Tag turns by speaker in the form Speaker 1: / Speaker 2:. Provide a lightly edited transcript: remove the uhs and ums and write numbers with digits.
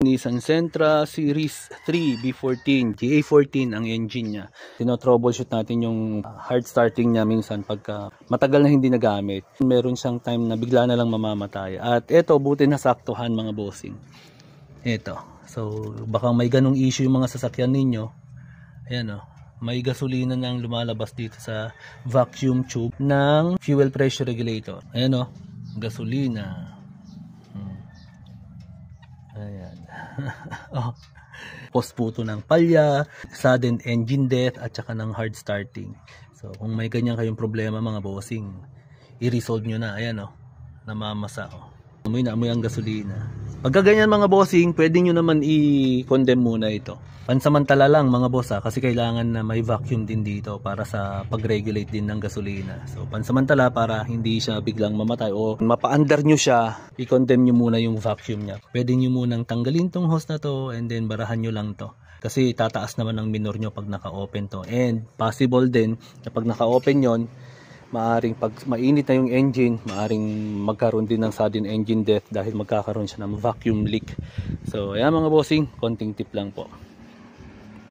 Speaker 1: Nissan Sentra Series 3 B14 GA14 ang engine niya. Tino-troubleshoot natin yung hard starting niya minsan pagka matagal na hindi nagamit. Meron siyang time na bigla na lang mamamatay. At eto, buti nasaktuhan mga bossing. Eto. So baka may ganong issue yung mga sasakyan ninyo. Ayan o. May gasolina nang lumalabas dito sa vacuum tube ng fuel pressure regulator. Ayan o. Gasolina. Ayan. Oh. Postputo ng palya, sudden engine death at saka ng hard starting. So kung may ganyan kayong problema mga bossing, i-resolve nyo na. Ayan o, namamasa o. Amoy na amoy ang gasolina. Pagka ganyan mga bossing, pwede nyo naman i-condemn muna ito. Pansamantala lang mga boss kasi kailangan na may vacuum din dito para sa pag-regulate din ng gasolina. So pansamantala para hindi siya biglang mamatay o mapa-under nyo siya, i-condemn nyo muna yung vacuum niya. Pwede nyo munang tanggalin tong hose na to and then barahan nyo lang to. Kasi tataas naman ang minor nyo pag naka-open to. And possible din na pag naka-open yon, maaring pag mainit na yung engine, maaring magkaroon din ng sudden engine death dahil magkakaroon siya ng vacuum leak. So ayan mga bossing, konting tip lang po.